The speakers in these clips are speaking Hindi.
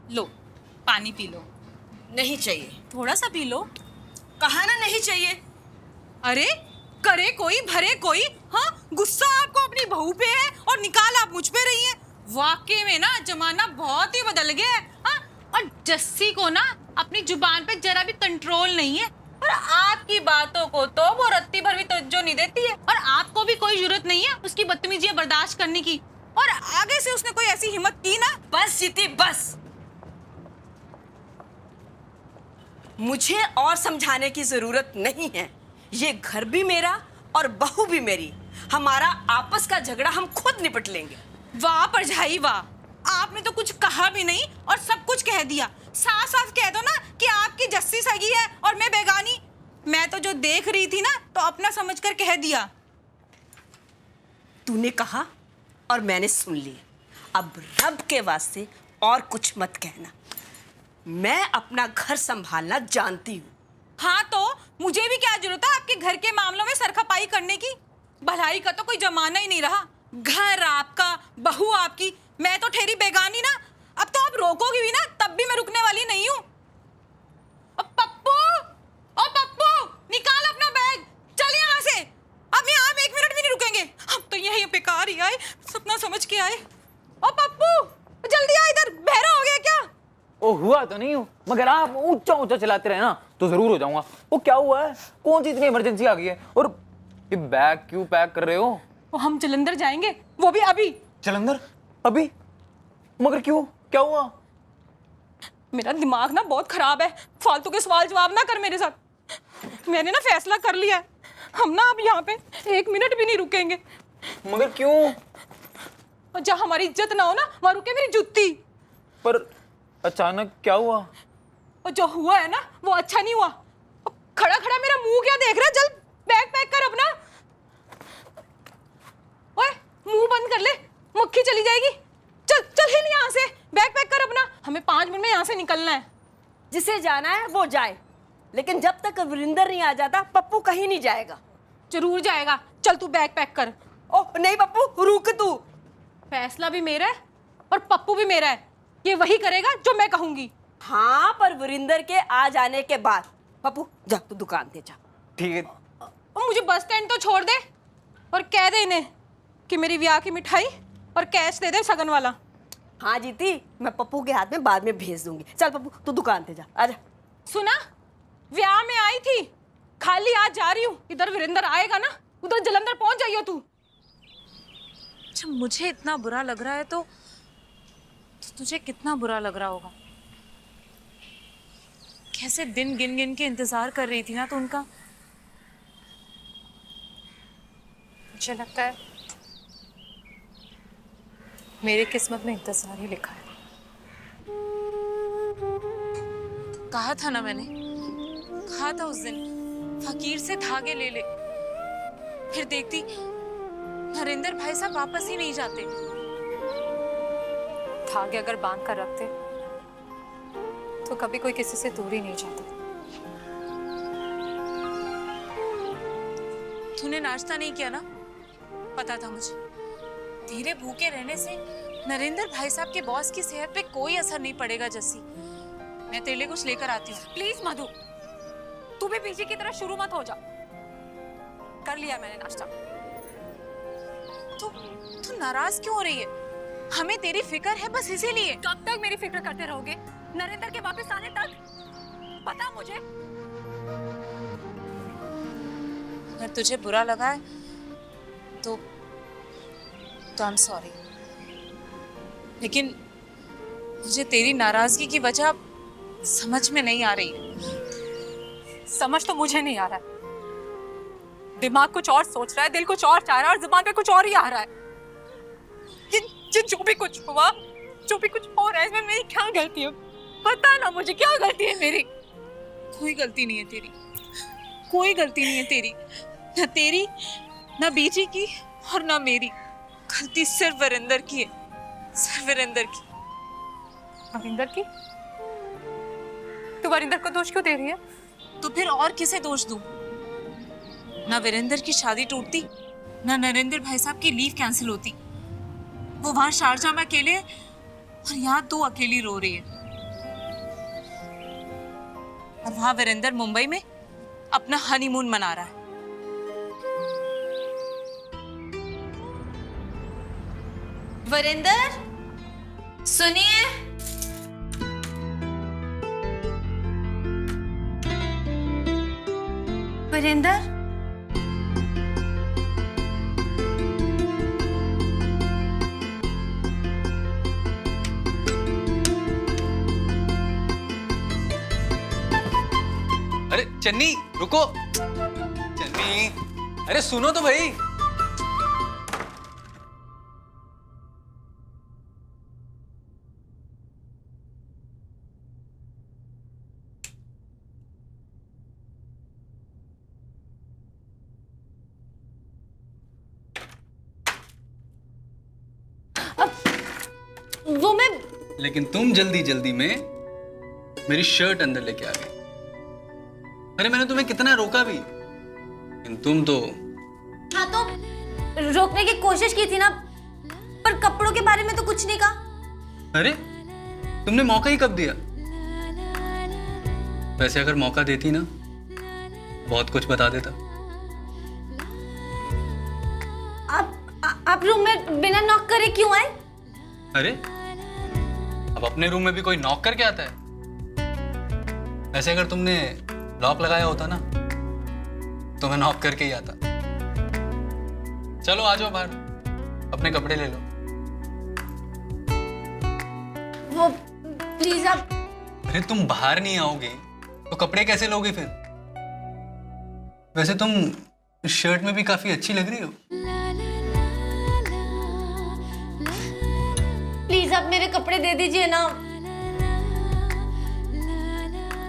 लो, पानी पी लो। नहीं चाहिए। थोड़ा सा पी लो। कहा ना नहीं चाहिए। अरे करे कोई भरे कोई। हाँ, गुस्सा आपको अपनी बहू पे है और निकाल आप मुझ पे रही है। वाकई में ना जमाना बहुत ही बदल गया है। हाँ, और जस्सी को ना अपनी जुबान पे जरा भी कंट्रोल नहीं है और आपकी बातों को तो वो रत्ती भर भी तवज्जो नहीं देती है और आपको भी कोई जरूरत नहीं है उसकी बदतमीजियां बर्दाश्त करने की। और आगे से उसने कोई ऐसी हिम्मत की ना। बस जीती बस। मुझे और समझाने की जरूरत नहीं है। ये घर भी मेरा और बहू भी मेरी। हमारा आपस का झगड़ा हम खुद निपट लेंगे। वाह परछाई वाह, आपने तो कुछ कहा भी नहीं और सब कुछ कह दिया। साफ साफ कह दो ना कि आपकी जस्सी सगी है और मैं बेगानी। मैं तो जो देख रही थी ना तो अपना समझकर कह दिया। तूने कहा और मैंने सुन लिया। अब रब के वास्ते और कुछ मत कहना। मैं अपना घर संभालना जानती हूँ। हाँ तो मुझे भी क्या जरूरत है आपके घर के मामलों में सरखपाई करने की। भलाई का तो कोई जमाना ही नहीं रहा। घर आपका, बहू आपकी, मैं तो ठहरी बेगानी ना। अब तो आप रोकोगी भी ना तब भी मैं रुकने वाली नहीं हूँ। पप्पू, ओ पप्पू, निकाल अपना बैग, चल यहाँ से। अब यहाँ हम 1 मिनट भी नहीं रुकेंगे। अब तो यही बेकार ही आए, सपना समझ के आए। ओ पप्पू, जल्दी आ इधर, बहरा हो गया क्या? ओ हुआ तो नहीं हूँ, मगर आप ऊंचा ऊंचा चलाते रहे ना तो जरूर हो जाऊंगा। वो क्या हुआ है? कौन सी इतनी इमरजेंसी आ गई है? और ये बैग क्यों पैक कर रहे हो? वो हम जलंधर जाएंगे, वो भी अभी। जलंधर? अभी? मगर क्यों? क्या हुआ? मेरा दिमाग ना बहुत खराब है। फालतू के सवाल जवाब ना कर मेरे साथ। मैंने ना फैसला कर लिया है, हम ना अब यहाँ पे 1 मिनट भी नहीं रुकेंगे। मगर क्यों? और जहाँ हमारी इज्जत ना हो ना वहाँ रुके मेरी जुत्ती। पर अचानक क्या हुआ? और जो हुआ है ना वो अच्छा नहीं हुआ। खड़ा खड़ा मेरा मुंह क्या देख रहा है? जल्द बैग पैक कर अपना। ओए मुंह बंद कर ले, मक्खी चली जाएगी। चल चल हिल यहाँ से, बैग पैक कर अपना। हमें 5 मिनट में यहाँ से निकलना है। जिसे जाना है वो जाए, लेकिन जब तक वरिंदर नहीं आ जाता पप्पू कहीं नहीं जाएगा। जरूर जाएगा, चल तू बैग पैक कर। ओह नहीं पप्पू, रुक तू। फैसला भी मेरा है और पप्पू भी मेरा है। ये वही करेगा जो मैं कहूंगी। हाँ पर वरिंदर के आ जाने के बाद। पप्पू जा तू दुकान पे जा। ठीक है। और मुझे बस स्टैंड तो छोड़ दे और कह दे इन्हें कि मेरी ब्याह की मिठाई और कैश दे दे सगन वाला। हाँ जीती, मैं पप्पू के हाथ में बाद में भेज दूंगी। चल पप्पू तू दुकान पे जा, आजा। सुना, ब्याह में आई थी, खाली आज जा रही हूँ। इधर वीरेंद्र आएगा ना, उधर जलंधर पहुंच जाइयो तू। अच्छा मुझे इतना बुरा लग रहा है तो तुझे कितना बुरा लग रहा होगा। कैसे दिन गिन गिन के इंतजार कर रही थी ना तो उनका। मुझे लगता है मेरी किस्मत में इंतजार ही लिखा है। कहा था ना मैंने, कहा था उस दिन फकीर से धागे ले ले। फिर देखती नरेंद्र भाई साहब वापस ही नहीं जाते। धागे अगर बांध कर रखते तो कभी कोई किसी से दूर ही नहीं जाता। तूने नाश्ता नहीं किया ना? पता था मुझे। धीरे भूखे रहने से नरेंद्र भाई साहब के बॉस की सेहत पे कोई असर नहीं पड़ेगा जस्सी। मैं तेरे लिए कुछ लेकर आती हूँ। प्लीज मधु, तू भी पीछे की तरह शुरू मत हो जा। कर लिया मैंने नाश्ता। तू नाराज क्यों हो रही है? हमें तेरी फिक्र है बस इसीलिए। कब तक मेरी फिक्र करते रहोगे? नरेंद्र के वापस आने तक? पता मुझे। अगर तुझे बुरा लगा है तो आई एम सॉरी, लेकिन मुझे तेरी नाराजगी की वजह समझ में नहीं आ रही है। समझ तो मुझे नहीं आ रहा है। दिमाग कुछ और सोच रहा है, दिल कुछ और चाह रहा है और जुबान पे कुछ और ही आ रहा है। ये जो भी कुछ हुआ, जो भी कुछ हो रहा है, इसमें मेरी क्या गलती है? पता ना मुझे क्या गलती है मेरी। कोई गलती नहीं है तेरी, कोई गलती नहीं है तेरी। ना तेरी, ना बीजी की और ना मेरी। गलती सिर्फ वीरेंद्र की है, सिर्फ वीरेंद्र की। वरिंदर की? तू वरिंदर को दोष क्यों दे रही है? तो फिर और किसे दोष दूं? ना वीरेंद्र की शादी टूटती, ना नरेंद्र भाई साहब की लीव कैंसिल होती। वो वहां शारजा में अकेले और यहाँ तू अकेली रो रही है। और वहां वीरेंद्र मुंबई में अपना हनीमून मना रहा है। वीरेंद्र, सुनिए। वीरेंद्र, अरे चन्नी रुको, चन्नी अरे सुनो तो भाई। वो मैं लेकिन तुम जल्दी जल्दी में मेरी शर्ट अंदर लेके आ गई। अरे मैंने तुम्हें कितना रोका भी, लेकिन तुम तो। हाँ तो रोकने की कोशिश की थी ना, पर कपड़ों के बारे में तो कुछ नहीं कहा। अरे तुमने मौका ही कब दिया? वैसे अगर मौका देती ना, बहुत कुछ बता देता। आप रूम में बिना नॉक करे क्यों आए? अरे अब अपने रूम में भी कोई नॉक करके आता है? वैसे अगर तुमने लॉक लगाया होता ना, तो मैं नॉक करके ही आता। चलो आ जाओ बाहर, अपने कपड़े ले लो। वो प्लीज आप। अरे तुम बाहर नहीं आओगे तो कपड़े कैसे लोगे फिर? वैसे तुम इस शर्ट में भी काफी अच्छी लग रही हो। प्लीज आप मेरे कपड़े दे दीजिए ना।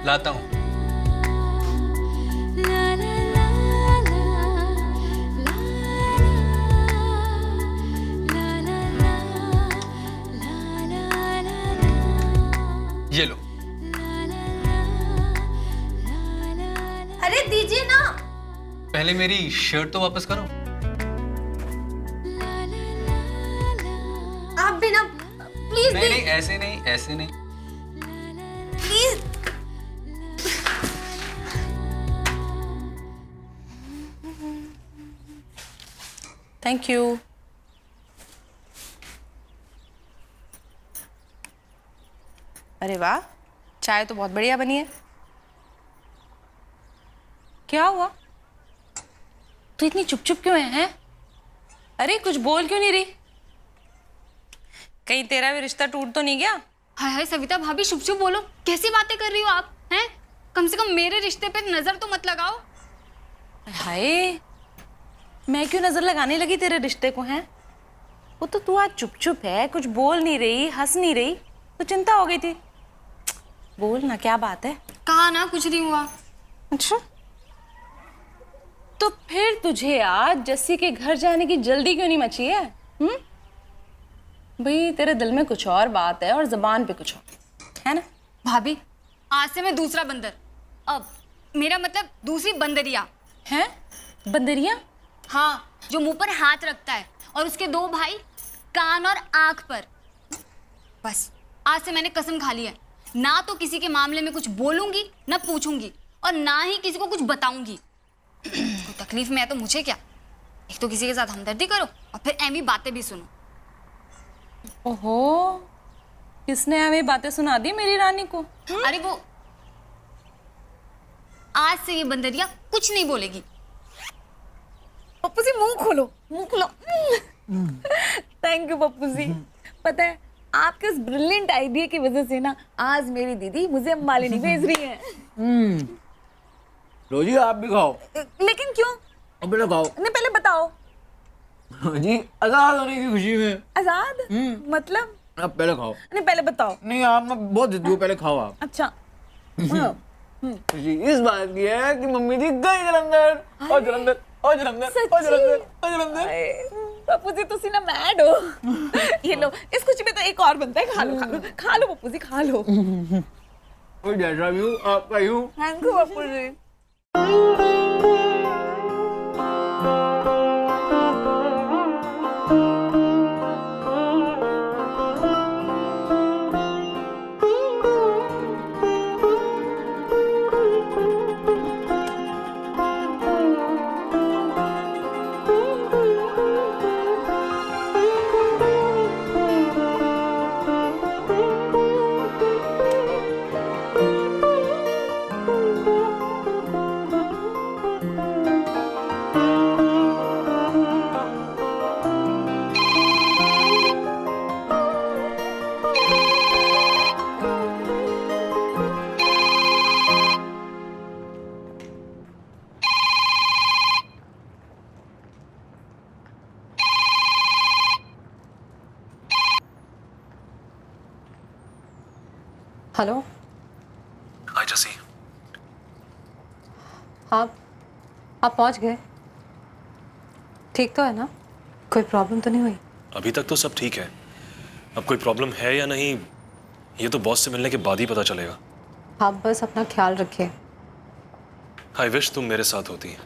लाता हूं। ये लो। अरे दीजिए ना। पहले मेरी शर्ट तो वापस करो। आप भी ना प्लीज। नहीं नहीं, ऐसे नहीं, ऐसे नहीं। प्लीज। Thank you. अरे वाह, चाय तो बहुत बढ़िया बनी है। क्या हुआ? तू इतनी चुप चुप क्यों है? अरे कुछ बोल क्यों नहीं रही? कहीं तेरा भी रिश्ता टूट तो नहीं गया? हाय हाय सविता भाभी, शुभ शुभ बोलो। कैसी बातें कर रही हो आप? हैं? कम से कम मेरे रिश्ते पे नजर तो मत लगाओ। हाय, मैं क्यों नजर लगाने लगी तेरे रिश्ते को? हैं, वो तो तू आज चुप चुप है, कुछ बोल नहीं रही, हंस नहीं रही, तो चिंता हो गई थी। बोल ना, क्या बात है? कहा ना कुछ नहीं हुआ। अच्छा, तो फिर तुझे आज जस्सी के घर जाने की जल्दी क्यों नहीं मची है? भाई तेरे दिल में कुछ और बात है और जबान पे कुछ और, है ना? भाभी, आज से मैं दूसरा बंदर, अब मेरा मतलब दूसरी बंदरिया। हैं? बंदरिया? हाँ, जो मुंह पर हाथ रखता है और उसके दो भाई कान और आंख पर। बस आज से मैंने कसम खा ली है, ना तो किसी के मामले में कुछ बोलूंगी, ना पूछूंगी, और ना ही किसी को कुछ बताऊंगी। कोई तकलीफ में है तो मुझे क्या? एक तो किसी के साथ हमदर्दी करो और फिर ऐवी बातें भी सुनो। ओहो, किसने हमें बातें सुना दी मेरी रानी को? अरे वो, आज से ये बंदरिया कुछ नहीं बोलेगी। पप्पू जी मुंह खोलो, मुंह खोलो। थैंक यू पप्पू जी। पता है, आपके उस ब्रिलियंट आइडिया की वजह से ना आज मेरी दीदी मुझे मालिनी भेज रही है। रोजी आप भी खाओ। लेकिन क्यों? अब पहले खाओ। नहीं, पहले बताओ। जी, आजाद होने की खुशी में। आजाद? मतलब? आप पहले खाओ। नहीं, पहले बताओ। नहीं, आप ना बहुत जिद्दी हो, पहले खाओ आप। अच्छा। खुशी इस बात की है कि मम्मी जी गई जलंधर और जलंधर और जलंधर और जलंधर और जलंधर। पप्पू जी तुसी ना मैड हो। ये लो, इस खुशी में तो एक और बनता है, खा लो खा लो खा लो पप्पू जी, खा लो। कोई जैसा भी हूँ आपका ही हूँ। Thank you Pappu ji. Hello. Hi Jassi. आप पहुंच गए? ठीक तो है ना? कोई प्रॉब्लम तो नहीं हुई? अभी तक तो सब ठीक है। अब कोई प्रॉब्लम है या नहीं ये तो बॉस से मिलने के बाद ही पता चलेगा। आप बस अपना ख्याल रखिए। आई विश तुम मेरे साथ होती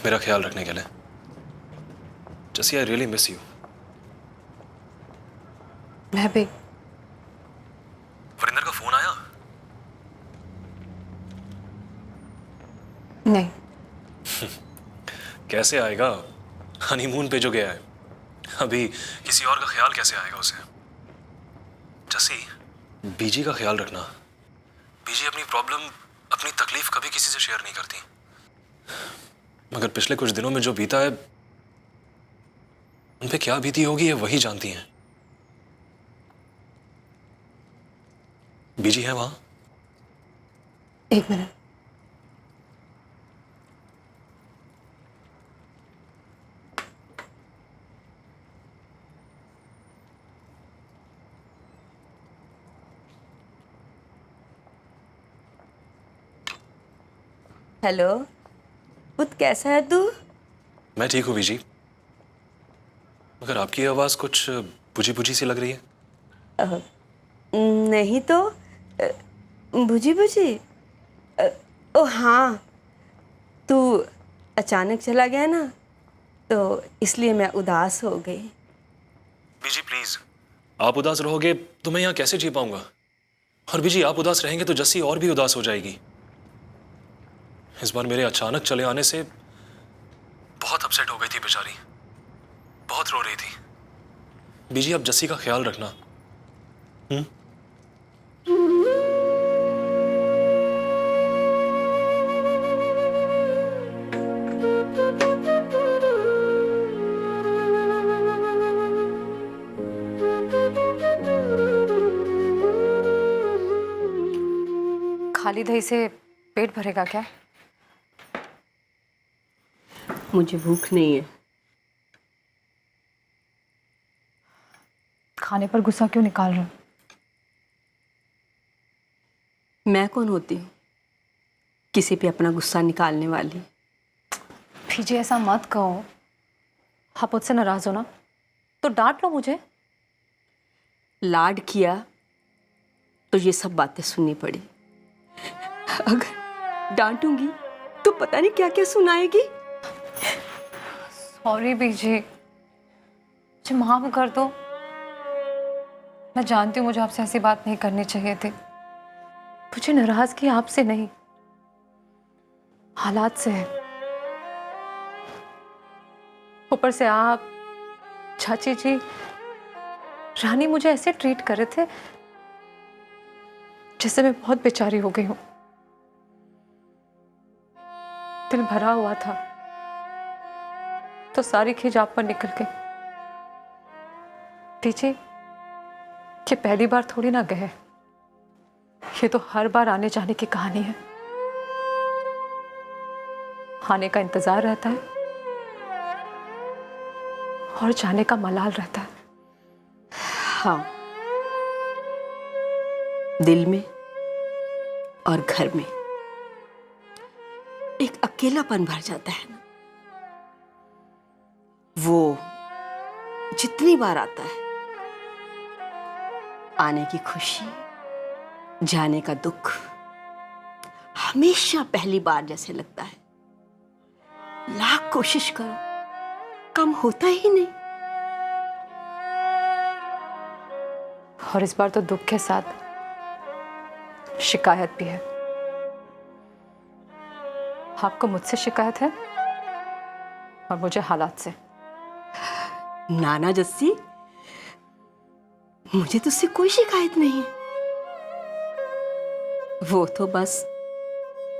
मेरा ख्याल रखने के लिए। जसी आई रियली मिस यू। मैं भी। वरिंदर का फोन आया? नहीं। कैसे आएगा? हनीमून पे जो गया है। अभी किसी और का ख्याल कैसे आएगा उसे? जसी बीजी का ख्याल रखना। बीजी अपनी प्रॉब्लम अपनी तकलीफ कभी किसी से शेयर नहीं करती, मगर पिछले कुछ दिनों में जो बीता है उन पे क्या बीती होगी ये वही जानती हैं। बीजी है वहां? एक मिनट। हेलो पुत, कैसा है तू? मैं ठीक हूँ बीजी, मगर आपकी आवाज कुछ बुझी बुझी सी लग रही है। नहीं तो बुझी बुझी। ओ हाँ, तू अचानक चला गया ना तो इसलिए मैं उदास हो गई। बीजी प्लीज, आप उदास रहोगे तो मैं यहाँ कैसे जी पाऊंगा? और बीजी आप उदास रहेंगे तो जस्सी और भी उदास हो जाएगी। इस बार मेरे अचानक चले आने से बहुत अपसेट हो गई थी बेचारी, बहुत रो रही थी। बीजी आप जस्सी का ख्याल रखना। खाली दही से पेट भरेगा क्या? मुझे भूख नहीं है। खाने पर गुस्सा क्यों निकाल रहे हो? मैं कौन होती हूँ किसी पे अपना गुस्सा निकालने वाली? भीजी ऐसा मत कहो। आप मुझसे नाराज हो ना तो डांट लो मुझे। लाड किया तो ये सब बातें सुननी पड़ी। अगर डांटूंगी तो पता नहीं क्या क्या सुनाएगी। सॉरी बीजी, मुझे माफ कर दो। मैं जानती हूँ मुझे आपसे ऐसी बात नहीं करनी चाहिए थी। मुझे नाराजगी आपसे नहीं, हालात से है। ऊपर से आप, चाची जी, रानी मुझे ऐसे ट्रीट कर रहे थे जैसे मैं बहुत बेचारी हो गई हूँ। दिल भरा हुआ था तो सारी खींच आप पर निकल गई। पीछे ये पहली बार थोड़ी ना गए, ये तो हर बार आने जाने की कहानी है। आने का इंतजार रहता है और जाने का मलाल रहता है। हाँ, दिल में और घर में एक अकेलापन भर जाता है ना, वो जितनी बार आता है, आने की खुशी, जाने का दुख हमेशा पहली बार जैसे लगता है। लाख कोशिश करो कम होता ही नहीं। और इस बार तो दुख के साथ शिकायत भी है। आपको मुझसे शिकायत है और मुझे हालात से। नाना जस्सी, मुझे तुझसे कोई शिकायत नहीं है। वो तो बस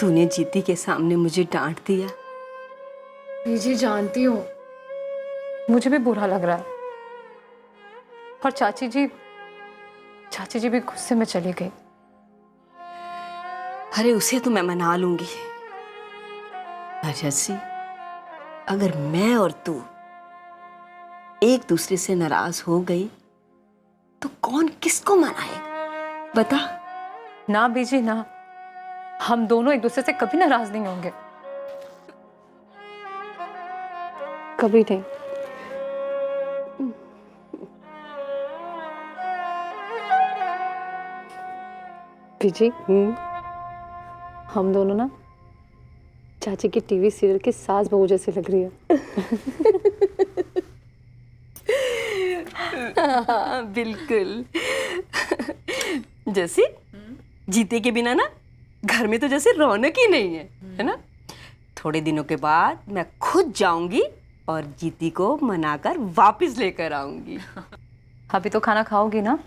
तूने जीती के सामने मुझे डांट दिया। जी जानती हूँ, मुझे भी बुरा लग रहा है। और चाची जी भी गुस्से में चली गई। अरे उसे तो मैं मना लूंगी, पर जस्सी, अगर मैं और तू एक दूसरे से नाराज हो गई तो कौन किसको मनाएगा? बता। ना बीजी ना, हम दोनों एक दूसरे से कभी नाराज नहीं होंगे, कभी नहीं। बीजी, हम दोनों ना चाची की टीवी सीरियल की सास बहू जैसी लग रही है। हाँ, बिल्कुल। जैसे जीते के बिना ना घर में तो जैसे रौनक ही नहीं है ना? थोड़े दिनों के बाद मैं खुद जाऊंगी और जीती को मनाकर वापस लेकर आऊंगी। अभी तो खाना खाओगी ना?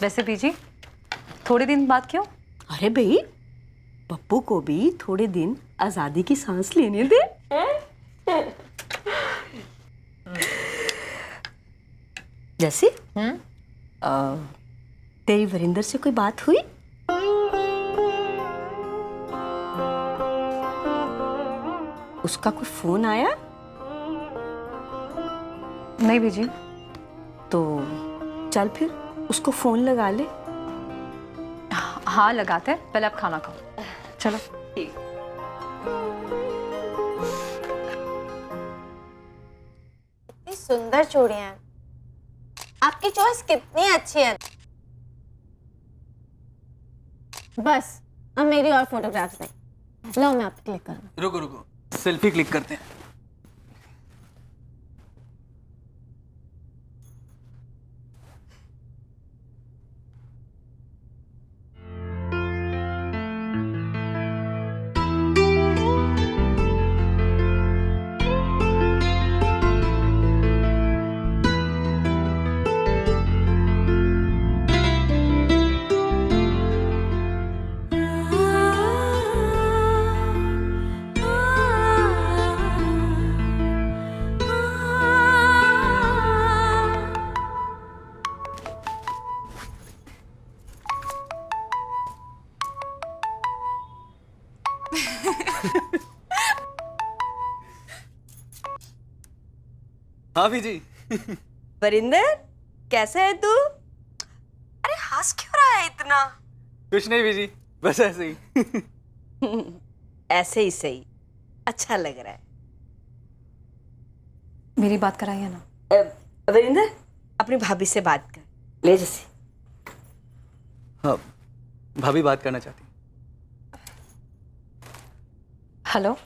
वैसे बीजी, थोड़े दिन बाद क्यों? अरे भाई, पप्पू को भी थोड़े दिन आजादी की सांस लेने दे। जैसे तेरी वरिंदर से कोई बात हुई? उसका कोई फोन आया? नहीं बीजी। तो चल फिर उसको फोन लगा ले। हाँ लगाते हैं, पहले आप खाना खाओ। चलो। कितनी सुंदर चूड़ियां हैं। आपकी चॉइस कितनी अच्छी है। बस अब मेरी और फोटोग्राफ्स नहीं। लो मैं आप क्लिक करूँ। रुको रुको, सेल्फी क्लिक करते हैं। हाँ बीजी। वरिंदर, कैसा है तू? अरे हंस क्यों रहा है इतना? कुछ नहीं बीजी, बस ऐसे ही। ऐसे ही सही, अच्छा लग रहा है। मेरी बात कराइए ना। वरिंदर, अपनी भाभी से बात कर ले। जैसे हाँ, भाभी बात करना चाहती। हेलो।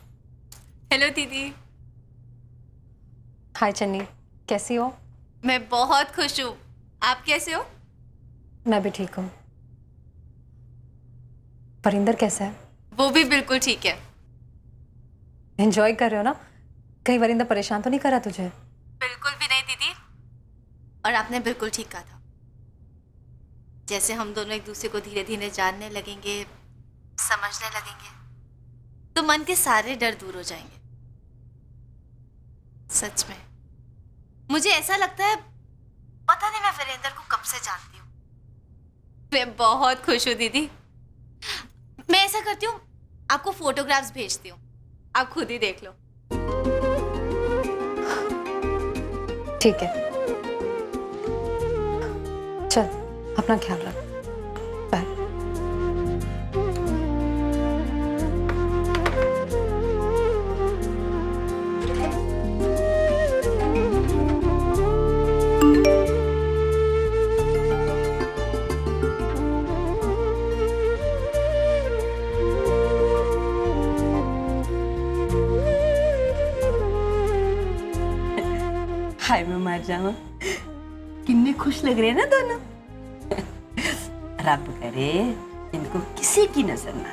हेलो दीदी। हाय चन्नी, कैसी हो? मैं बहुत खुश हूँ, आप कैसे हो? मैं भी ठीक हूँ। परिंदर कैसा है? वो भी बिल्कुल ठीक है। एंजॉय कर रहे हो ना? कहीं वरिंदर परेशान तो नहीं करा तुझे? बिल्कुल भी नहीं दीदी, और आपने बिल्कुल ठीक कहा था। जैसे हम दोनों एक दूसरे को धीरे धीरे जानने लगेंगे, समझने लगेंगे, तो मन के सारे डर दूर हो जाएंगे। सच में मुझे ऐसा लगता है, पता नहीं मैं वीरेंद्र को कब से जानती हूँ। मैं बहुत खुश हूँ दीदी। मैं ऐसा करती हूँ, आपको फोटोग्राफ्स भेजती हूँ, आप खुद ही देख लो। ठीक है, चल अपना ख्याल रख। बाय। हाय मैं मर जाऊं। कितने खुश लग रहे हैं ना दोनों। रब करे इनको किसी की नजर ना